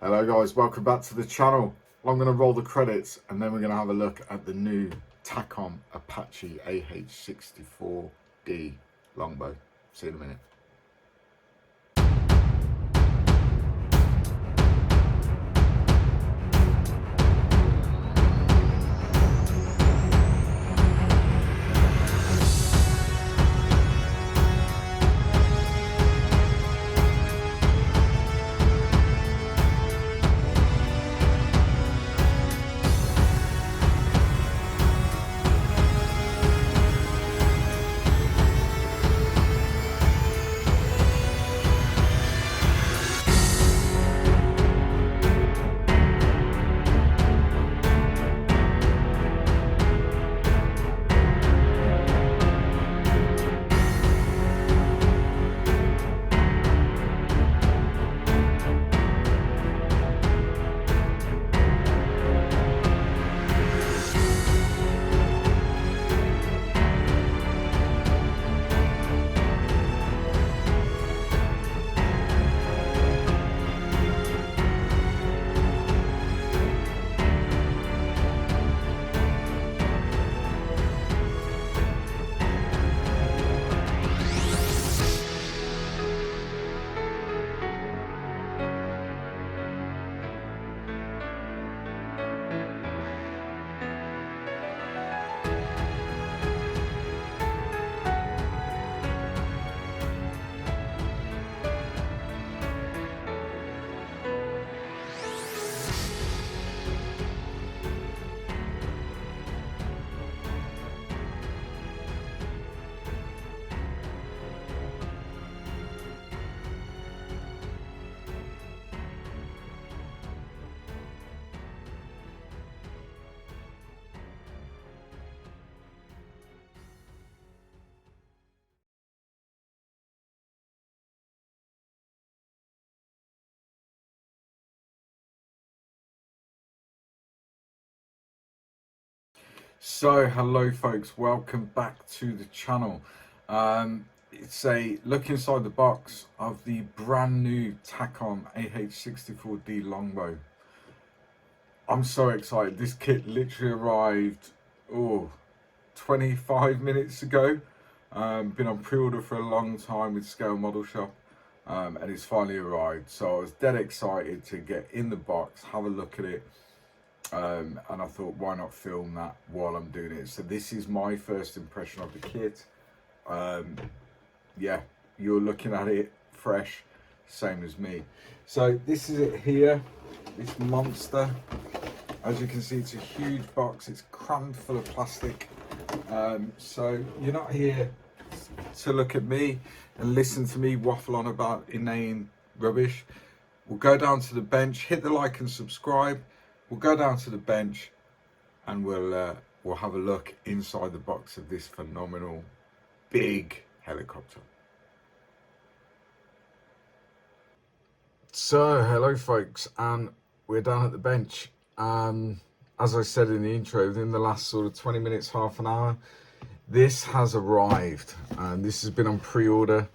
Hello guys, welcome back to the channel. I'm going to roll the credits and then we're going to have a look at the new Takom Apache AH-64D Longbow. See you in a minute. So hello folks, welcome back to the channel. It's a look inside the box of the brand new Takom AH-64D Longbow. I'm so excited. This kit literally arrived 25 minutes ago. Been on pre-order for a long time with Scale Model Shop, and it's finally arrived. So I was dead excited to get in the box, have a look at it. And I thought, why not film that while I'm doing it? So this is my first impression of the kit. Yeah, you're looking at it fresh, same as me. So this is it here, this monster. As you can see, it's a huge box. It's crammed full of plastic. So you're not here to look at me and listen to me waffle on about inane rubbish. We'll go down to the bench, hit the like and subscribe. We'll go down to the bench and we'll have a look inside the box of this phenomenal big helicopter. So hello folks, and we're down at the bench. As I said in the intro, within the last sort of 20 minutes, half an hour, this has arrived, and this has been on pre-order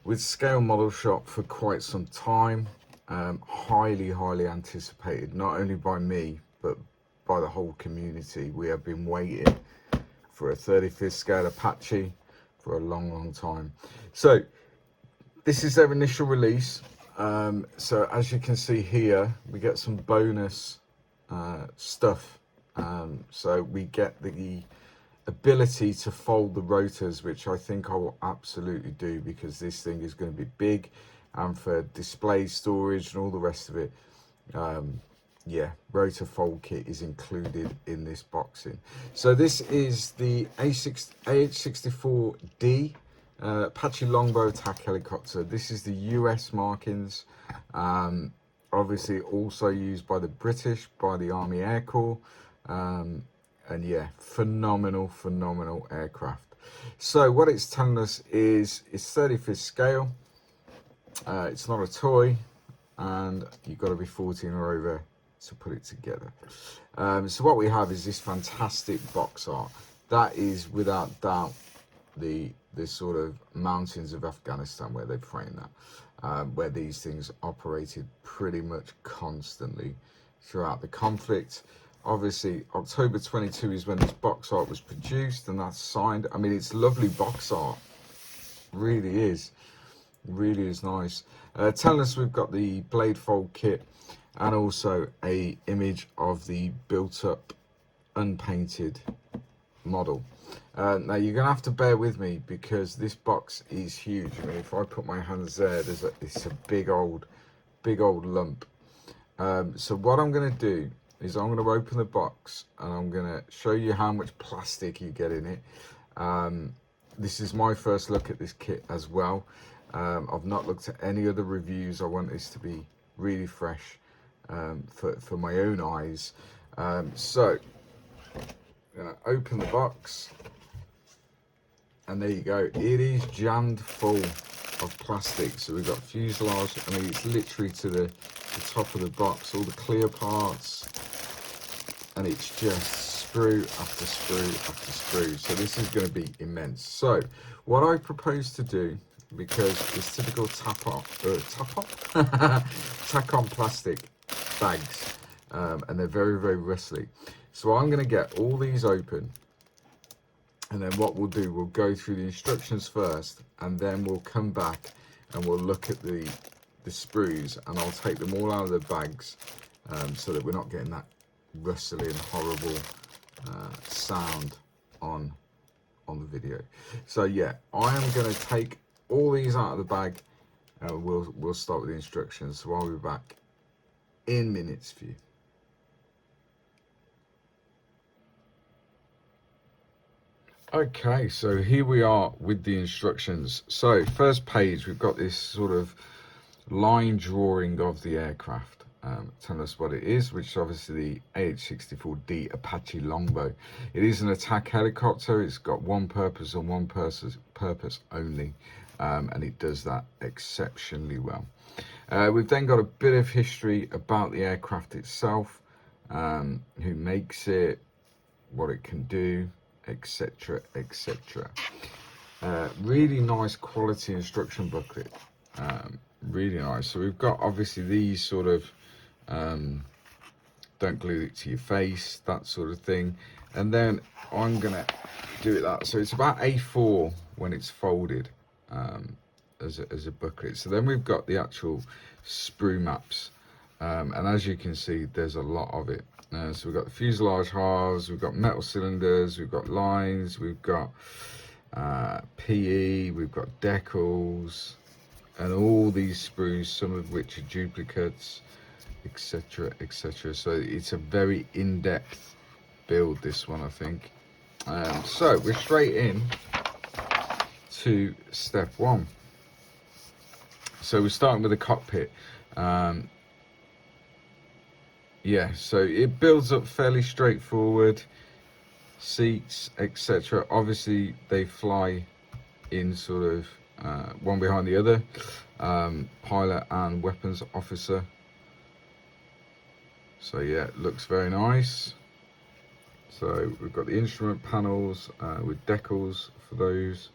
with Scale Model Shop for quite some time. Highly anticipated, not only by me but by the whole community. We have been waiting for a 35th scale Apache for a long time. So this is their initial release. So as you can see here, we get some bonus stuff. So we get the ability to fold the rotors, which I think I will absolutely do, because this thing is going to be big, and for display storage and all the rest of it. Yeah, rotor fold kit is included in this boxing. So this is the AH-64D Apache Longbow attack helicopter. This is the US markings, obviously also used by the British, by the Army Air Corps, and yeah, phenomenal aircraft. So what it's telling us is it's 35th scale. It's not a toy, and you've got to be 14 or over to put it together. So what we have is this fantastic box art. That is without doubt the sort of mountains of Afghanistan where they framed that. where these things operated pretty much constantly throughout the conflict. Obviously, October 22 is when this box art was produced, and that's signed. I mean, it's lovely box art, really is nice. Telling us we've got the blade fold kit and also a image of the built up unpainted model. Now you're gonna have to bear with me because this box is huge. I mean, if I put my hands there, it's a big old lump. So what I'm gonna do is I'm gonna open the box and I'm gonna show you how much plastic you get in it. This is my first look at this kit as well. I've not looked at any other reviews. I want this to be really fresh for my own eyes. So I'm gonna open the box, and there you go. It is jammed full of plastic. So we've got fuselage. I mean, it's literally to the top of the box, all the clear parts, and it's just sprue after sprue after sprue. So this is going to be immense. So what I propose to do, because it's typical Takom plastic bags, and they're very, very rustly. So I'm going to get all these open, and then what we'll do, we'll go through the instructions first, and then we'll come back and we'll look at the sprues, and I'll take them all out of the bags, so that we're not getting that rustly and horrible sound on the video. So yeah, I am going to take all these out of the bag, and we'll start with the instructions. So I'll be back in minutes for you. Okay, so here we are with the instructions. So first page, we've got this sort of line drawing of the aircraft, telling us what it is, which is obviously the AH-64D Apache Longbow. It is an attack helicopter. It's got one purpose and one purpose only, and it does that exceptionally well. We've then got a bit of history about the aircraft itself, who makes it, what it can do, etc, etc. Really nice quality instruction booklet, really nice. So we've got obviously these sort of don't glue it to your face, that sort of thing, and then I'm gonna do it that, so it's about A4 when it's folded, as a booklet. So then we've got the actual sprue maps, and as you can see, there's a lot of it. So we've got the fuselage halves, we've got metal cylinders, we've got lines, we've got PE, we've got decals, and all these sprues, some of which are duplicates, etc, etc. So it's a very in-depth build, this one, I think. So we're straight in to step one. So we're starting with the cockpit. Yeah, so it builds up fairly straightforward. Seats, etc. Obviously they fly in sort of one behind the other, pilot and weapons officer. So yeah, it looks very nice. So we've got the instrument panels with decals for those.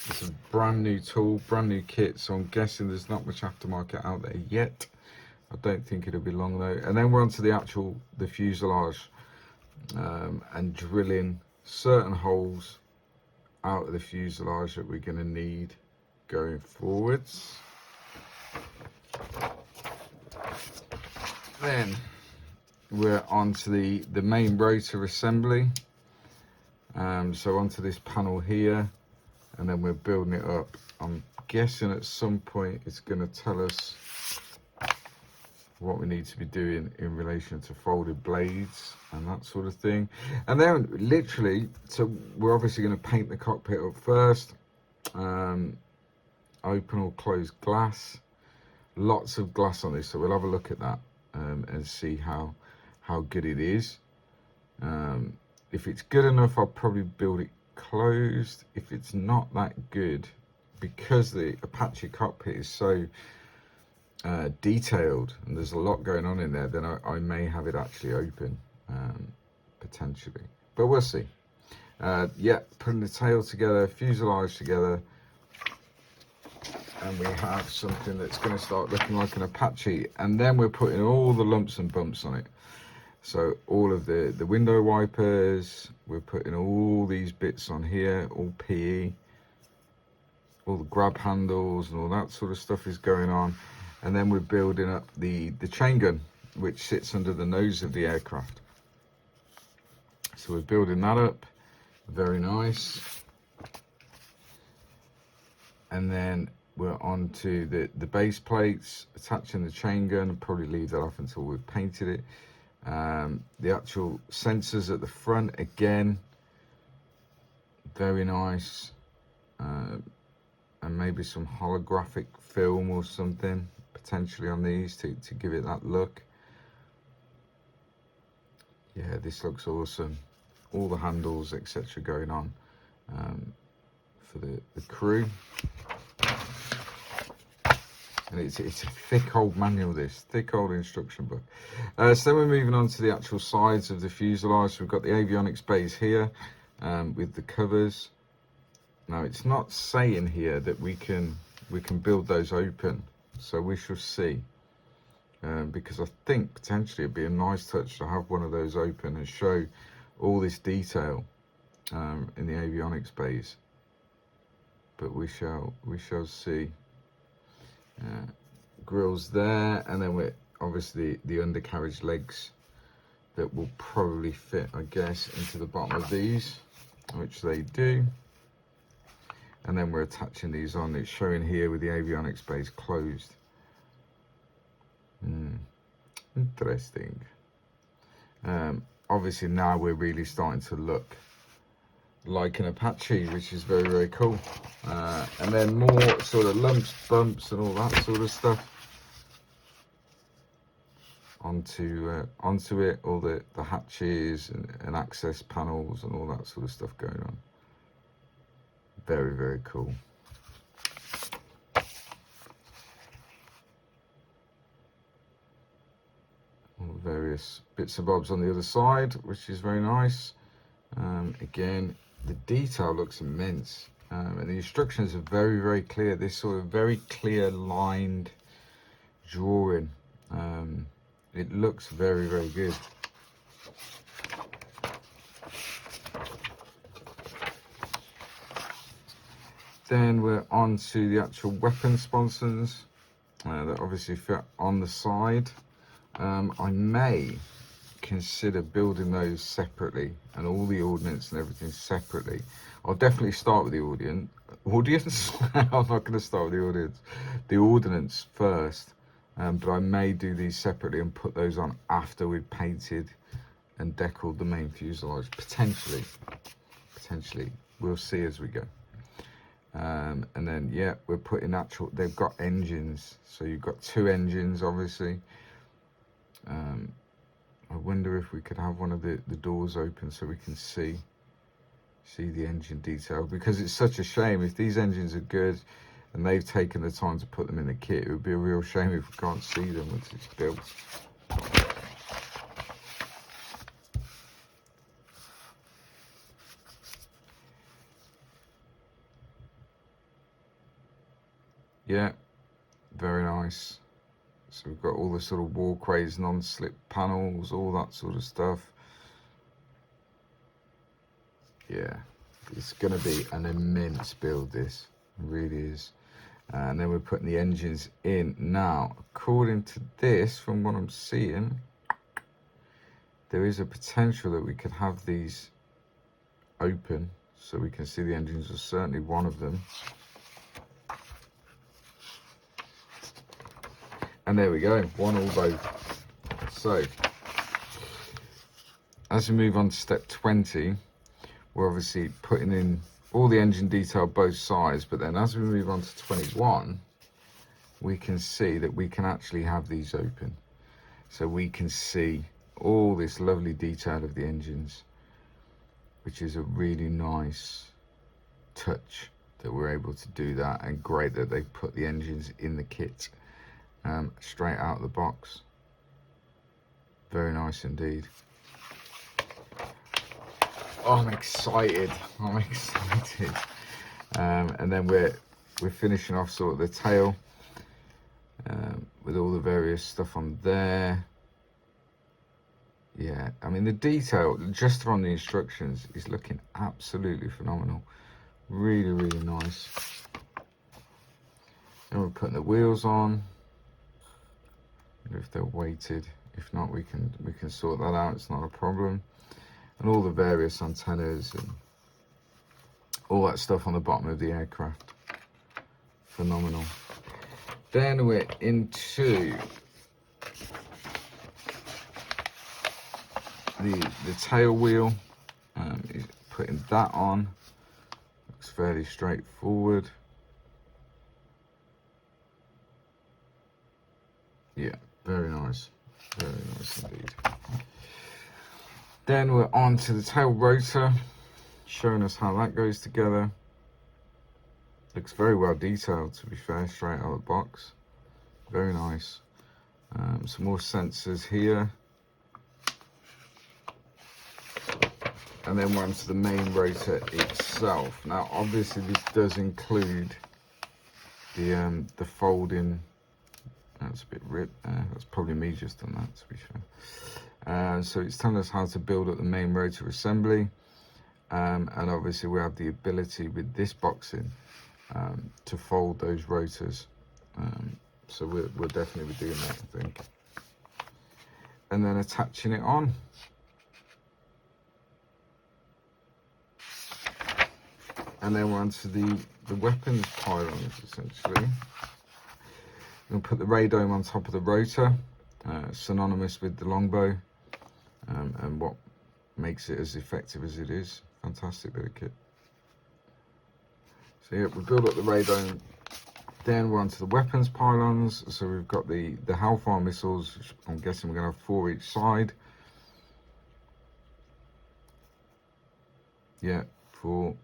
It's a brand new tool, brand new kit, so I'm guessing there's not much aftermarket out there yet. I don't think it'll be long though. And then we're onto the fuselage, and drilling certain holes out of the fuselage that we're going to need going forwards. Then we're onto the main rotor assembly, so onto this panel here, and then we're building it up. I'm guessing at some point it's going to tell us what we need to be doing in relation to folded blades and that sort of thing. And then literally, so we're obviously going to paint the cockpit up first, open or close glass, lots of glass on this, so we'll have a look at that, and see how good it is. If it's good enough, I'll probably build it closed. If it's not that good, because the Apache cockpit is so detailed and there's a lot going on in there, then I may have it actually open, potentially, but we'll see. Yeah, putting the tail together, fuselage together, and we have something that's going to start looking like an Apache, and then we're putting all the lumps and bumps on it. So all of the window wipers, we're putting all these bits on here, all PE, all the grab handles and all that sort of stuff is going on. And then we're building up the chain gun, which sits under the nose of the aircraft. So we're building that up, very nice. And then we're on to the base plates, attaching the chain gun, and probably leave that off until we've painted it. The actual sensors at the front, again, very nice. And maybe some holographic film or something potentially on these to give it that look. Yeah, this looks awesome. All the handles, etc., going on for the crew. And it's a thick old manual, this thick old instruction book. So then we're moving on to the actual sides of the fuselage. So we've got the avionics bays here with the covers. Now it's not saying here that we can build those open, so we shall see. Because I think potentially it'd be a nice touch to have one of those open and show all this detail in the avionics bays. But we shall see. Grills there, and then we're obviously the undercarriage legs that will probably fit, I guess, into the bottom of these, which they do. And then we're attaching these on. It's showing here with the avionics bays closed. Interesting. Obviously now we're really starting to look like an Apache, which is very, very cool. And then more sort of lumps, bumps, and all that sort of stuff onto it. All the hatches and access panels and all that sort of stuff going on. Very, very cool. All the various bits and bobs on the other side, which is very nice. Again, the detail looks immense, and the instructions are very, very clear. This sort of very clear lined drawing. It looks very, very good. Then we're on to the actual weapon sponsons that obviously fit on the side. I may consider building those separately, and all the ordnance and everything separately. I'll definitely start with the audience. I'm not going to start with the audience. The ordnance first, but I may do these separately and put those on after we've painted and deckled the main fuselage. Potentially, we'll see as we go. And then yeah, we're putting actual. They've got engines, so you've got two engines, obviously. I wonder if we could have one of the doors open so we can see the engine detail, because it's such a shame if these engines are good and they've taken the time to put them in the kit. It would be a real shame if we can't see them once it's built. Yeah, very nice. So we've got all the sort of walkways, non-slip panels, all that sort of stuff. Yeah, it's going to be an immense build, this. It really is. And then we're putting the engines in. Now, according to this, from what I'm seeing, there is a potential that we could have these open so we can see the engines, or certainly one of them. And there we go, one or both. So, as we move on to step 20, we're obviously putting in all the engine detail both sides, but then as we move on to 21, we can see that we can actually have these open. So we can see all this lovely detail of the engines, which is a really nice touch that we're able to do that, and great that they put the engines in the kit. Straight out of the box. Very nice indeed. Oh, I'm excited. And then we're we're finishing off sort of the tail with all the various stuff on there. Yeah, I mean the detail just from the instructions is looking absolutely phenomenal. Really, really nice. And we're putting the wheels on. If they're weighted, if not, we can sort that out. It's not a problem. And all the various antennas and all that stuff on the bottom of the aircraft. Phenomenal. Then we're into the tail wheel. Putting that on. Looks fairly straightforward. Yeah, very nice. Very nice indeed. Then we're on to the tail rotor, showing us how that goes together. Looks very well detailed, to be fair, straight out of the box. Very nice. Some more sensors here. And then we're on to the main rotor itself. Now, obviously, this does include the folding. That's a bit ripped there. That's probably me just done that, to be fair. So it's telling us how to build up the main rotor assembly. And obviously we have the ability with this boxing to fold those rotors. So we'll definitely be doing that, I think. And then attaching it on. And then we're onto the weapons pylons, essentially. We'll put the radome on top of the rotor, synonymous with the longbow, and what makes it as effective as it is. Fantastic bit of kit. So yeah, we build up the radome. Then we're onto the weapons pylons. So we've got the Hellfire missiles, which I'm guessing we're going to have 4 each side. Yeah, 4.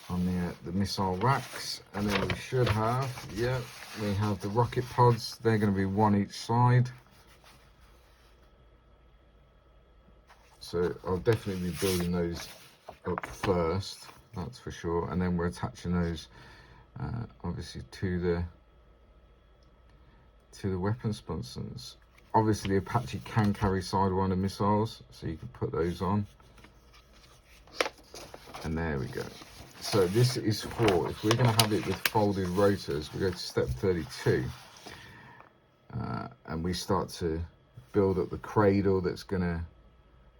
On the missile racks, and then we should have, yeah, we have the rocket pods. They're going to be 1 each side. So I'll definitely be building those up first, that's for sure. And then we're attaching those, obviously, to the weapon sponsons. Obviously, the Apache can carry Sidewinder missiles, so you can put those on. And there we go. So this is for, if we're going to have it with folded rotors, we go to step 32. And we start to build up the cradle that's going to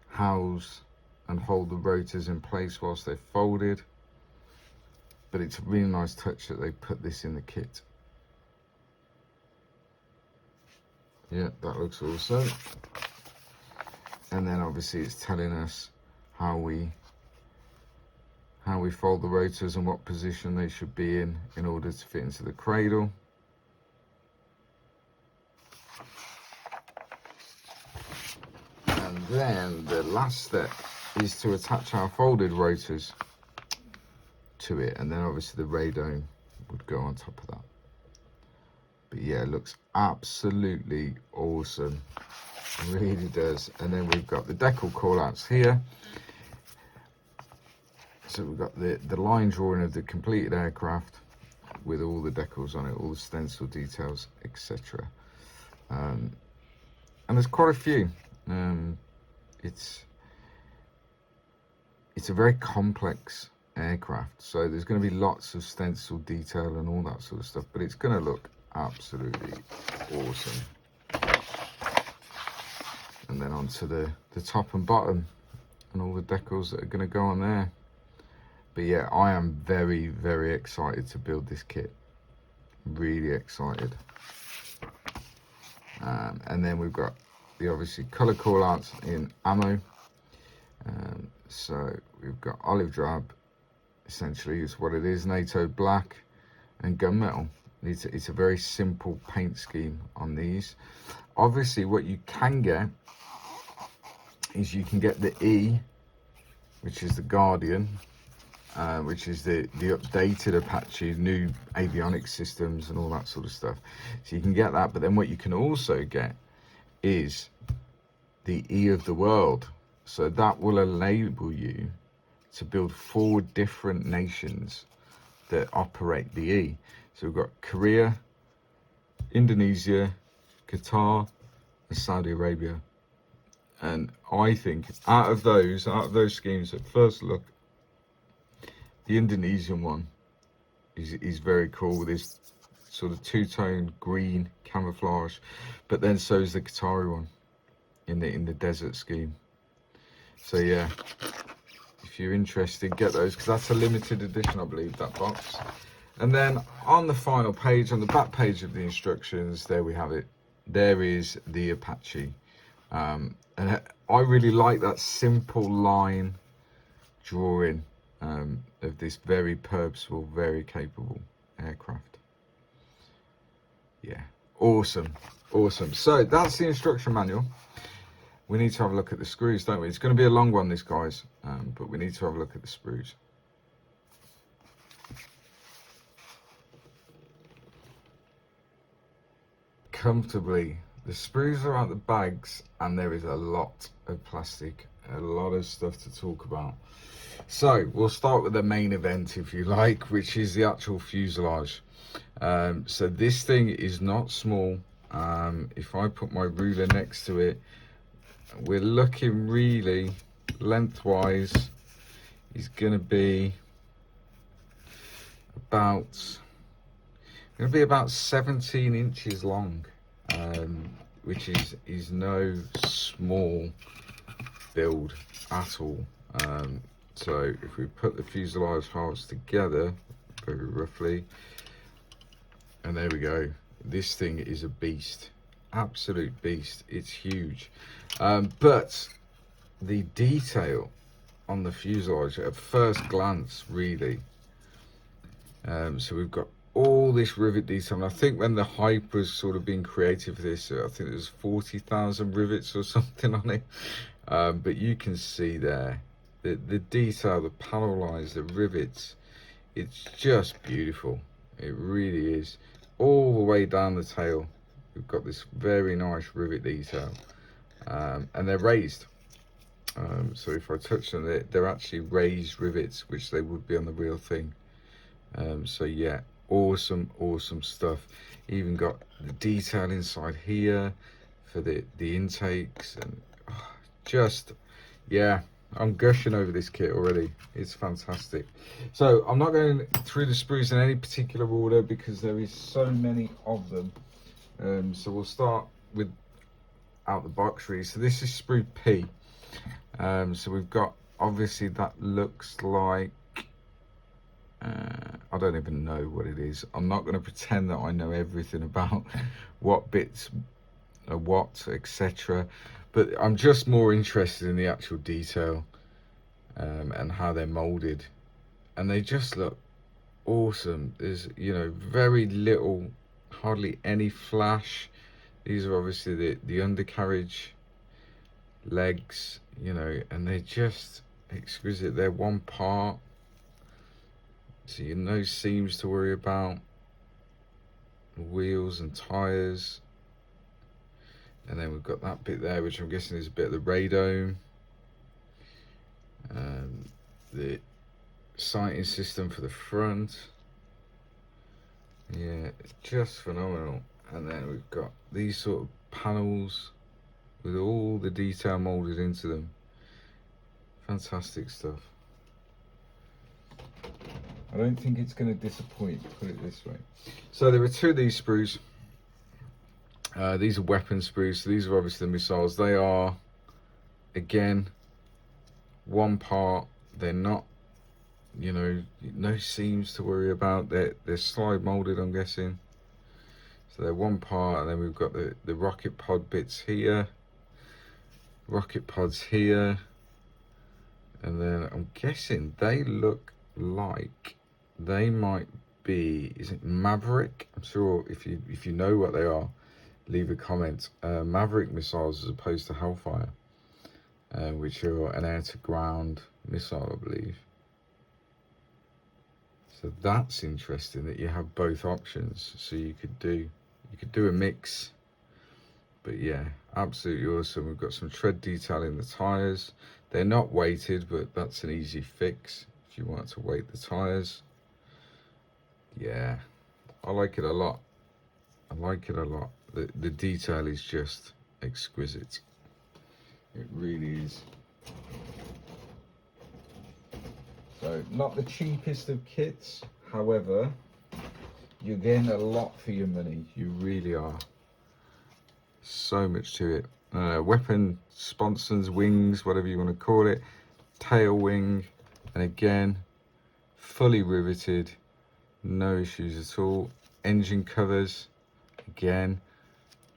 house and hold the rotors in place whilst they're folded. But it's a really nice touch that they put this in the kit. Yeah, that looks awesome. And then obviously it's telling us how we fold the rotors and what position they should be in order to fit into the cradle. And then the last step is to attach our folded rotors to it, and then obviously the radome would go on top of that. But yeah, it looks absolutely awesome. It really does. And then we've got the decal callouts here. So we've got the line drawing of the completed aircraft with all the decals on it, all the stencil details, etc. And there's quite a few. It's a very complex aircraft, so there's going to be lots of stencil detail and all that sort of stuff, but it's going to look absolutely awesome. And then onto the top and bottom and all the decals that are going to go on there. But yeah, I am very, very excited to build this kit. Really excited. And then we've got the obviously colour callouts in ammo. So we've got olive drab, essentially is what it is, NATO black, and gunmetal. It's a very simple paint scheme on these. Obviously, what you can get is you can get the E, which is the Guardian. Which is the updated Apache, new avionics systems and all that sort of stuff. So you can get that, but then what you can also get is the E of the world. So that will enable you to build 4 different nations that operate the E. So we've got Korea, Indonesia, Qatar, and Saudi Arabia. And I think out of those schemes, at first look, the Indonesian one is very cool with this sort of two-tone green camouflage, but then so is the Qatari one in the desert scheme. So yeah, if you're interested, get those, because that's a limited edition, I believe, that box. And then on the final page, on the back page of the instructions, there we have it. There is the Apache. And I really like that simple line drawing of this very purposeful, very capable aircraft. Yeah, awesome, awesome. So that's the instruction manual. We need to have a look at the screws, don't we? It's going to be a long one, this, guys, but we need to have a look at the screws. Comfortably, the screws are out the bags, and there is a lot of plastic, a lot of stuff to talk about. So we'll start with the main event, if you like, which is the actual fuselage. So this thing is not small. If I put my ruler next to it, we're looking really lengthwise is going to be about 17 inches long, which is no small build at all. So if we put the fuselage halves together very roughly, and there we go, this thing is a beast, absolute beast. It's huge, but the detail on the fuselage at first glance, really, so we've got all this rivet detail, and I think when the hype was sort of being created for this, I think there's 40,000 rivets or something on it, but you can see there the detail, the panel lines, the rivets. It's just beautiful, it really is. All the way down the tail we've got this very nice rivet detail, and they're raised, so if I touch them, they're actually raised rivets, which they would be on the real thing. So yeah, awesome stuff. Even got the detail inside here for the intakes, and just, yeah, I'm gushing over this kit already. It's fantastic. So I'm not going through the sprues in any particular order because there is so many of them. So we'll start with out the box really. So this is sprue P. So we've got, obviously that looks like, I don't even know what it is. I'm not going to pretend that I know everything about what bits are what, etc. But I'm just more interested in the actual detail, and how they're molded, and they just look awesome. There's, you know, very little, hardly any flash. These are obviously the undercarriage legs, you know, and they're just exquisite. They're one part, so you no seams to worry about. Wheels and tires, and then we've got that bit there, which I'm guessing is a bit of the radome. The sighting system for the front, yeah, it's just phenomenal. And then we've got these sort of panels with all the detail molded into them. Fantastic stuff. I don't think it's going to disappoint, put it this way. So there are 2 of these sprues. These are weapon sprues, so these are obviously the missiles. They are, again, one part. They're not, you know, no seams to worry about. They're slide molded, I'm guessing. So they're one part, and then we've got the rocket pod bits here, rocket pods here, and then I'm guessing they look like they might be, is it Maverick? I'm sure if you know what they are, leave a comment. Maverick missiles as opposed to Hellfire, which are an air-to-ground missile, I believe. So that's interesting that you have both options. So you could do a mix. But yeah, absolutely awesome. We've got some tread detail in the tires. They're not weighted, but that's an easy fix if you want to weight the tires. Yeah, I like it a lot. I like it a lot. The detail is just exquisite. It really is. So, not the cheapest of kits, however, you're getting a lot for your money. You really are. So much to it. Weapon sponsons, wings, whatever you want to call it. Tail wing, and again, fully riveted. No issues at all. Engine covers, again.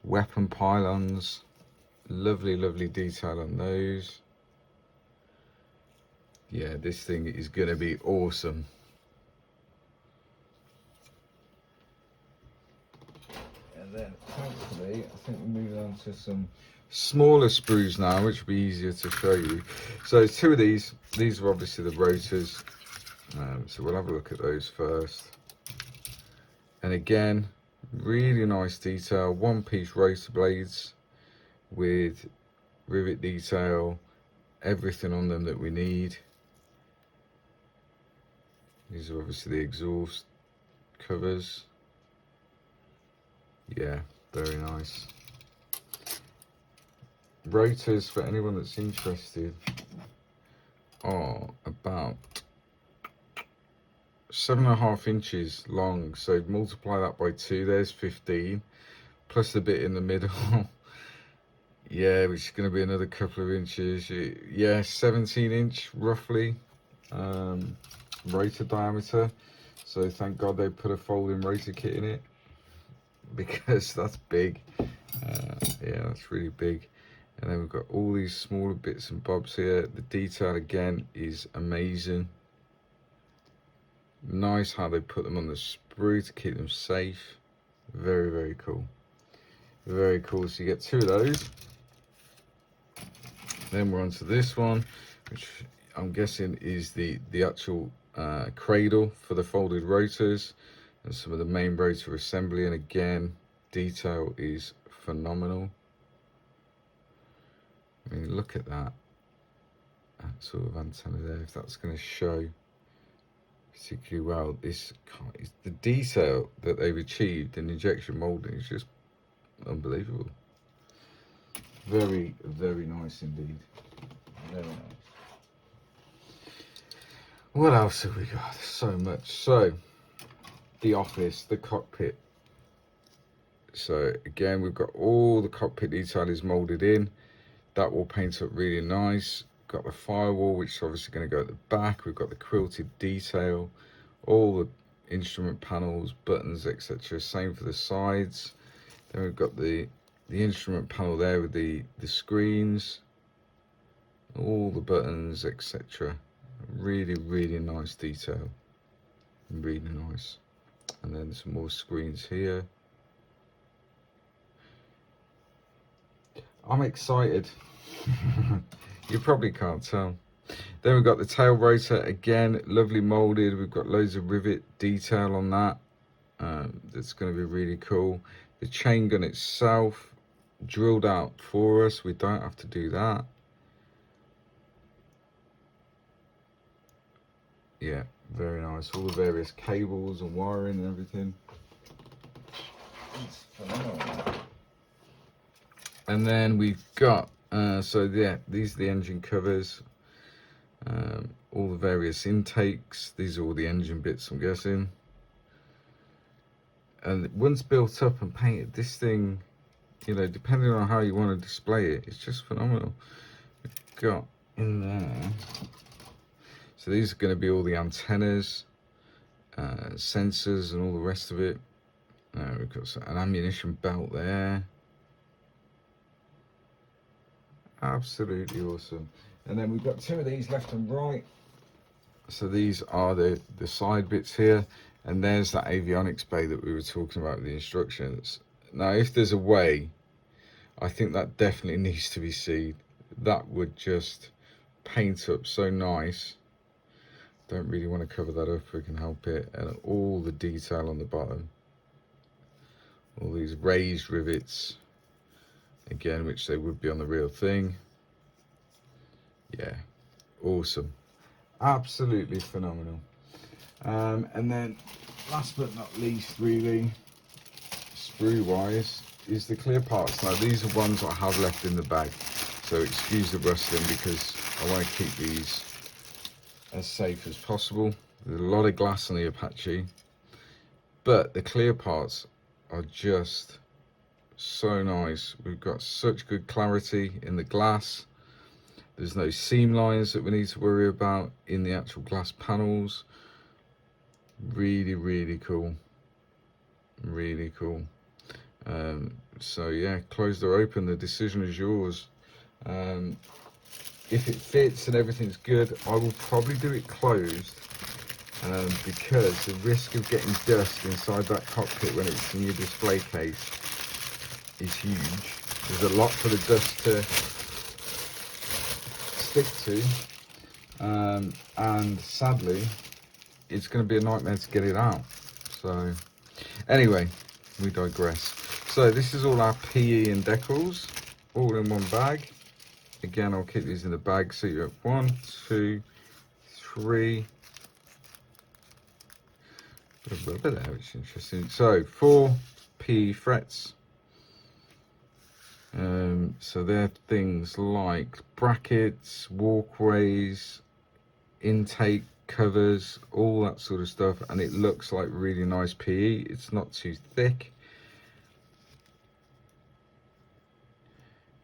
Weapon pylons, lovely, lovely detail on those. Yeah, this thing is going to be awesome. And then, thankfully, I think we're moving on to some smaller sprues now, which will be easier to show you. So, two of these are obviously the rotors. So we'll have a look at those first. And again, really nice detail. One-piece rotor blades with rivet detail, everything on them that we need. These are obviously the exhaust covers. Yeah, very nice. Rotors, for anyone that's interested, are about 7.5 inches long. So multiply that by 2, there's 15, plus the bit in the middle. Yeah, which is going to be another couple of inches. Yeah, 17-inch roughly rotor diameter. So thank God they put a folding rotor kit in it, because that's big. Yeah, that's really big. And then we've got all these smaller bits and bobs here. The detail again is amazing. Nice how they put them on the sprue to keep them safe. Very, very cool. Very cool. So you get 2 of those. Then we're on to this one, which I'm guessing is the actual cradle for the folded rotors, and some of the main rotor assembly. And again, detail is phenomenal. I mean, look at that sort of antenna there, if that's going to show particularly well. This is the detail that they've achieved in injection molding is just unbelievable. Very, very nice indeed. Very nice. What else have we got? So much. So, the office, the cockpit. So again, we've got all the cockpit detail is molded in. That will paint up really nice. Got the firewall, which is obviously going to go at the back. We've got the quilted detail, all the instrument panels, buttons, etc. Same for the sides. Then we've got the instrument panel there with the screens, all the buttons, etc. Really, really nice detail. Really nice. And then some more screens here. I'm excited. You probably can't tell. Then we've got the tail rotor, again, lovely molded. We've got loads of rivet detail on that. That's going to be really cool. The chain gun itself, drilled out for us. We don't have to do that. Yeah, very nice. All the various cables and wiring and everything. It's phenomenal. And then we've got, so yeah, these are the engine covers. All the various intakes. These are all the engine bits, I'm guessing. And once built up and painted, this thing, you know, depending on how you want to display it, it's just phenomenal. We've got in there, so these are going to be all the antennas, sensors and all the rest of it. We've got an ammunition belt there. Absolutely awesome. And then we've got 2 of these left and right. So these are the side bits here, and there's that avionics bay that we were talking about with the instructions. Now, if there's a way, I think that definitely needs to be seen. That would just paint up so nice. Don't really want to cover that up if we can help it. And all the detail on the bottom. All these raised rivets, again, which they would be on the real thing. Yeah, awesome, absolutely phenomenal. And then last but not least, really, sprue wise, is the clear parts. Now these are ones I have left in the bag, so excuse the rustling because I want to keep these as safe as possible. There's a lot of glass on the Apache, but the clear parts are just so nice. We've got such good clarity in the glass. There's no seam lines that we need to worry about in the actual glass panels. Really, really cool. Really cool. So yeah, closed or open, the decision is yours. If it fits and everything's good, I will probably do it closed, because the risk of getting dust inside that cockpit when it's in your display case is huge. There's a lot for the dust to stick to, and sadly it's going to be a nightmare to get it out. So anyway, we digress. So this is all our PE and decals all in one bag. Again, I'll keep these in the bag so you have 1, 2, 3 bit of rubber there, which is interesting. So 4 PE frets. So they're things like brackets, walkways, intake covers, all that sort of stuff, and it looks like really nice PE. It's not too thick,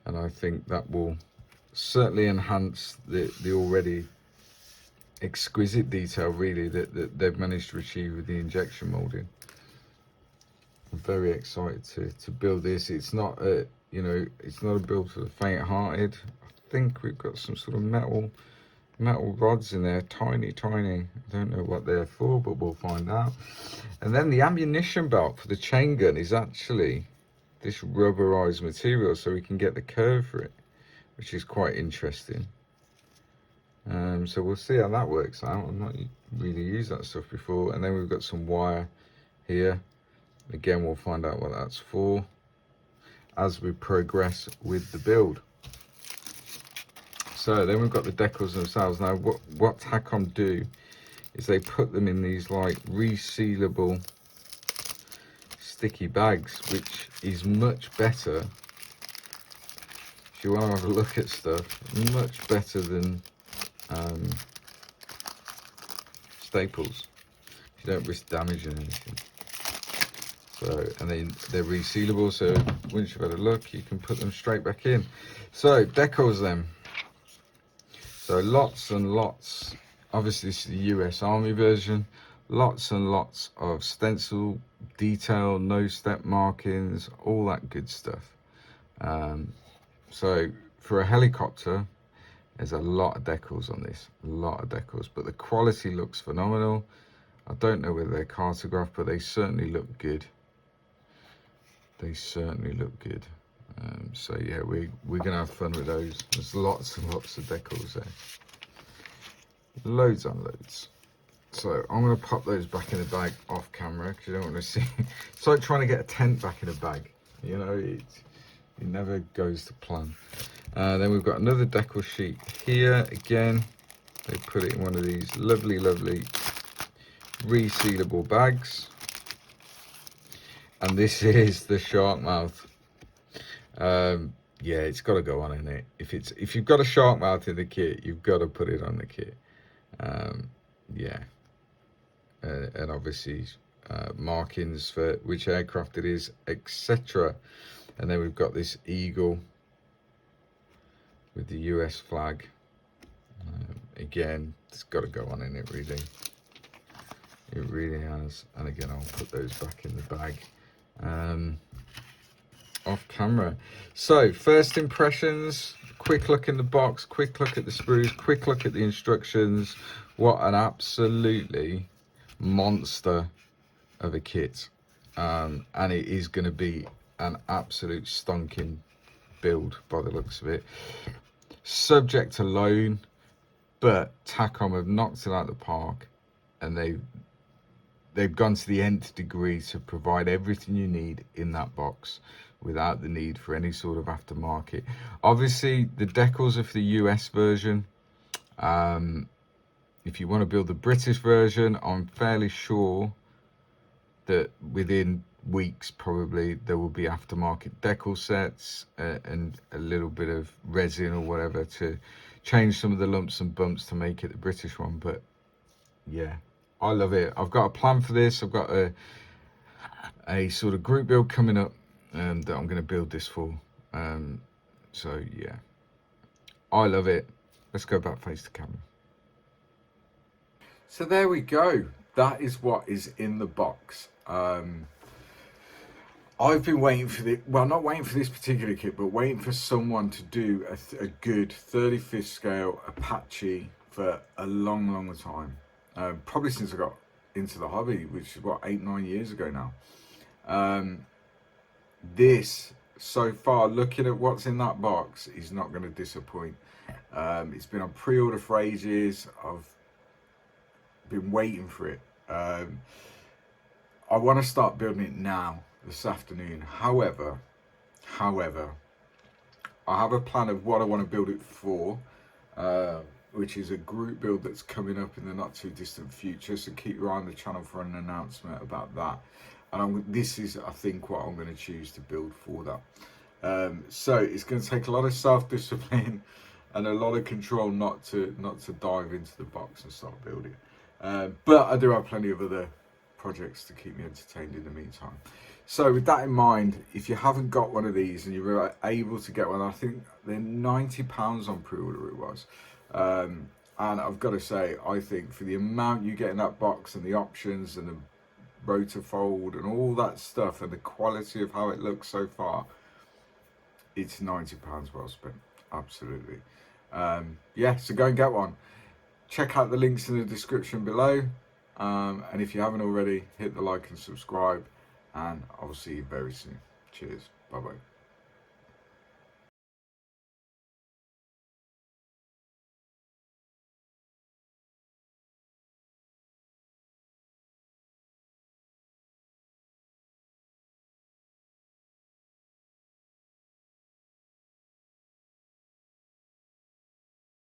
and I think that will certainly enhance the already exquisite detail really that they've managed to achieve with the injection molding. I'm very excited to build this. It's not a, you know, it's not a build for the faint-hearted. I think we've got some sort of metal rods in there, tiny. I don't know what they're for, but we'll find out. And then the ammunition belt for the chain gun is actually this rubberized material, so we can get the curve for it, which is quite interesting. So we'll see how that works out. I've not really used that stuff before. And then we've got some wire here. Again, we'll find out what that's for as we progress with the build. So then we've got the decals themselves. Now what Takom do is they put them in these like resealable sticky bags, which is much better if you want to have a look at stuff, much better than staples. You don't risk damaging anything. So, and they're resealable, so once you've had a look, you can put them straight back in. So decals then. So lots and lots, obviously this is the US Army version, lots and lots of stencil detail, no step markings, all that good stuff. So for a helicopter, there's a lot of decals on this, a lot of decals, but the quality looks phenomenal. I don't know whether they're cartograph, but they certainly look good. They certainly look good. So yeah, we're gonna have fun with those. There's lots and lots of decals there, loads and loads. So I'm gonna pop those back in the bag off camera because you don't want to see. It's like trying to get a tent back in a bag, you know, it never goes to plan. Then we've got another decal sheet here. Again, they put it in one of these lovely resealable bags, and this is the shark mouth. Yeah, it's got to go on in it. If you've got a shark mouth in the kit, you've got to put it on the kit. Yeah, and obviously markings for which aircraft it is, etc. And then we've got this eagle with the US flag. Again, it's got to go on in it, really. It really has. And again, I'll put those back in the bag off camera. So first impressions, quick look in the box, quick look at the sprues, quick look at the instructions. What an absolutely monster of a kit, and it is going to be an absolute stonking build by the looks of it, subject to loan, but Takom have knocked it out of the park, and they've gone to the nth degree to provide everything you need in that box without the need for any sort of aftermarket. Obviously the decals are for the US version, If you want to build the British version, I'm fairly sure that within weeks probably there will be aftermarket decal sets and a little bit of resin or whatever to change some of the lumps and bumps to make it the British one. But yeah, I love it. I've got a plan for this. I've got a sort of group build coming up that I'm going to build this for. So yeah, I love it. Let's go back face to camera. So there we go. That is what is in the box. I've been waiting for the, well, not waiting for this particular kit, but waiting for someone to do a good 35th scale Apache for a long time. Probably since I got into the hobby, which is what, 8-9 years ago now. This, so far, looking at what's in that box, is not going to disappoint. It's been on pre-order for ages. I've been waiting for it. I want to start building it now, this afternoon. However, I have a plan of what I want to build it for, which is a group build that's coming up in the not too distant future. So keep your eye on the channel for an announcement about that. And this is, I think, what I'm going to choose to build for that. So it's going to take a lot of self-discipline and a lot of control not to dive into the box and start building. But I do have plenty of other projects to keep me entertained in the meantime. So with that in mind, if you haven't got one of these and you're able to get one, I think they're £90 on pre-order it was. And I've got to say, I think for the amount you get in that box and the options and the rotor fold and all that stuff and the quality of how it looks so far, it's £90 well spent. Absolutely. Yeah, so go and get one. Check out the links in the description below. And if you haven't already, hit the like and subscribe, and I'll see you very soon. Cheers. Bye bye.